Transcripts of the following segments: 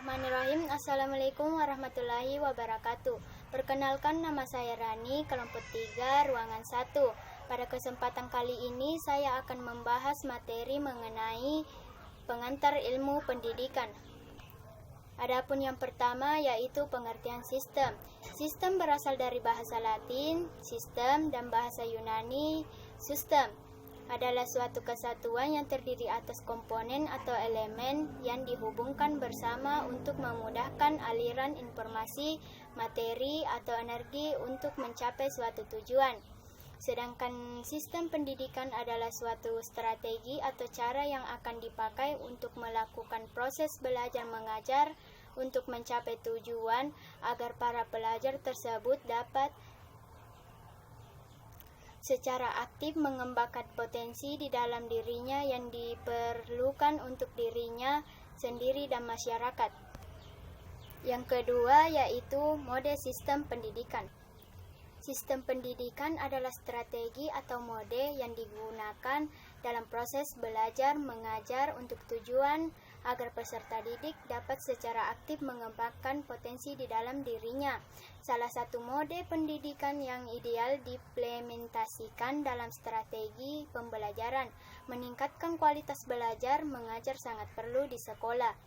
Bismillahirrahmanirrahim. Assalamualaikum warahmatullahi wabarakatuh. Perkenalkan, nama saya Rani, kelompok 3, ruangan 1. Pada kesempatan kali ini saya akan membahas materi mengenai pengantar ilmu pendidikan. Adapun yang pertama yaitu pengertian sistem. Sistem berasal dari bahasa Latin, sistem, dan bahasa Yunani, system. Adalah suatu kesatuan yang terdiri atas komponen atau elemen yang dihubungkan bersama untuk memudahkan aliran informasi, materi, atau energi untuk mencapai suatu tujuan. Sedangkan sistem pendidikan adalah suatu strategi atau cara yang akan dipakai untuk melakukan proses belajar mengajar untuk mencapai tujuan agar para pelajar tersebut dapat secara aktif mengembangkan potensi di dalam dirinya yang diperlukan untuk dirinya sendiri dan masyarakat. Yang kedua yaitu mode sistem pendidikan. Sistem pendidikan adalah strategi atau mode yang digunakan dalam proses belajar mengajar untuk tujuan agar peserta didik dapat secara aktif mengembangkan potensi di dalam dirinya. Salah satu mode pendidikan yang ideal diimplementasikan dalam strategi pembelajaran. Meningkatkan kualitas belajar mengajar sangat perlu di sekolah.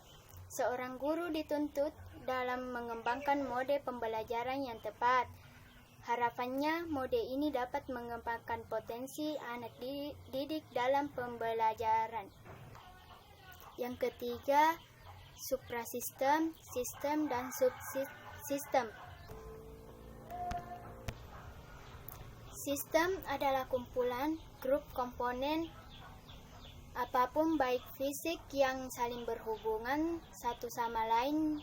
Seorang guru dituntut dalam mengembangkan mode pembelajaran yang tepat. Harapannya, mode ini dapat mengembangkan potensi anak didik dalam pembelajaran. Yang ketiga, suprasistem, sistem, dan subsistem. Sistem adalah kumpulan, grup komponen, apapun baik fisik yang saling berhubungan satu sama lain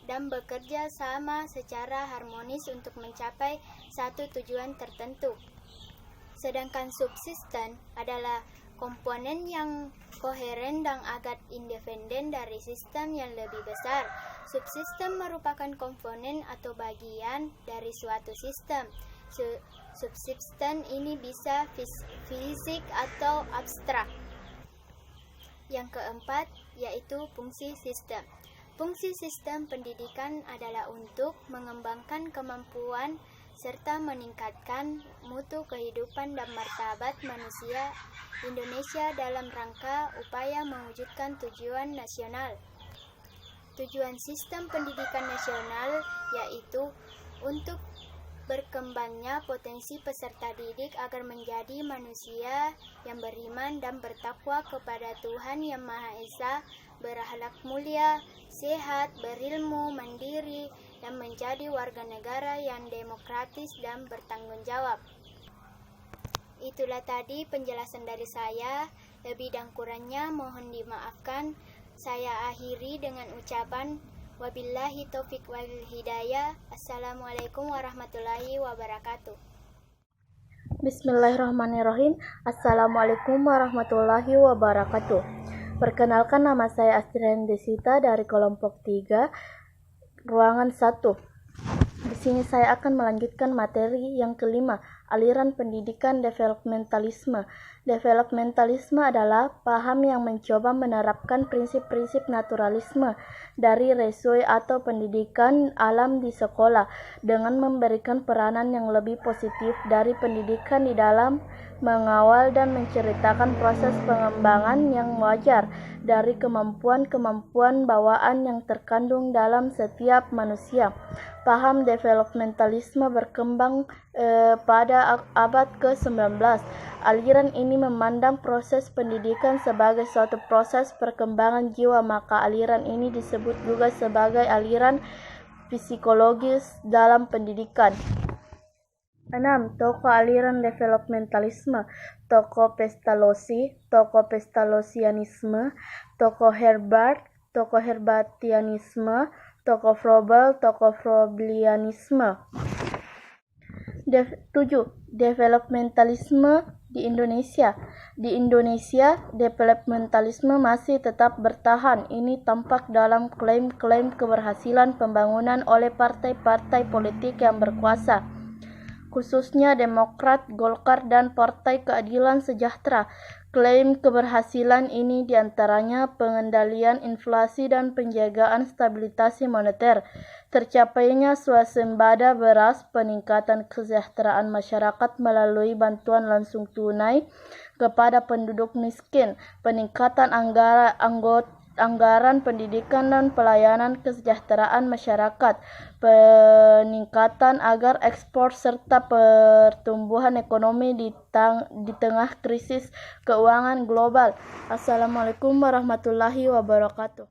dan bekerja sama secara harmonis untuk mencapai satu tujuan tertentu. Sedangkan subsistem adalah komponen yang koheren dan agak independen dari sistem yang lebih besar. Subsistem merupakan komponen atau bagian dari suatu sistem. Subsistem ini bisa fisik atau abstrak. Yang keempat yaitu fungsi sistem. Fungsi sistem pendidikan adalah untuk mengembangkan kemampuan serta meningkatkan mutu kehidupan dan martabat manusia Indonesia dalam rangka upaya mewujudkan tujuan nasional. Tujuan sistem pendidikan nasional yaitu untuk berkembangnya potensi peserta didik agar menjadi manusia yang beriman dan bertakwa kepada Tuhan Yang Maha Esa, berakhlak mulia, sehat, berilmu, mandiri, dan menjadi warga negara yang demokratis dan bertanggung jawab. Itulah tadi penjelasan dari saya. Lebih dan kurangnya mohon dimaafkan. Saya akhiri dengan ucapan wabillahi taufik wal hidayah. Assalamualaikum warahmatullahi wabarakatuh. Bismillahirrahmanirrahim. Assalamualaikum warahmatullahi wabarakatuh. Perkenalkan, nama saya Astrian Desita dari kelompok 3, ruangan 1. Di sini saya akan melanjutkan materi yang kelima, aliran pendidikan developmentalisme. Developmentalisme adalah paham yang mencoba menerapkan prinsip-prinsip naturalisme dari resui atau pendidikan alam di sekolah dengan memberikan peranan yang lebih positif dari pendidikan di dalam mengawal dan menceritakan proses pengembangan yang wajar dari kemampuan-kemampuan bawaan yang terkandung dalam setiap manusia. Paham developmentalisme berkembang pada abad ke-19. Aliran ini memandang proses pendidikan sebagai suatu proses perkembangan jiwa, maka aliran ini disebut juga sebagai aliran psikologis dalam pendidikan. 6. Tokoh aliran developmentalisme: tokoh Pestalozzi, tokoh Pestalozzianisme, tokoh Herbart, tokoh Herbartianisme, tokoh Froebel, tokoh Froebelianisme. 7. Developmentalisme di Indonesia. Di Indonesia, developmentalisme masih tetap bertahan. Ini tampak dalam klaim-klaim keberhasilan pembangunan oleh partai-partai politik yang berkuasa, khususnya Demokrat, Golkar, dan Partai Keadilan Sejahtera. Klaim keberhasilan ini diantaranya pengendalian inflasi dan penjagaan stabilitas moneter, tercapainya swasembada beras, peningkatan kesejahteraan masyarakat melalui bantuan langsung tunai kepada penduduk miskin, peningkatan anggaran pendidikan dan pelayanan kesejahteraan masyarakat, peningkatan agar ekspor serta pertumbuhan ekonomi di tengah krisis keuangan global. Assalamualaikum warahmatullahi wabarakatuh.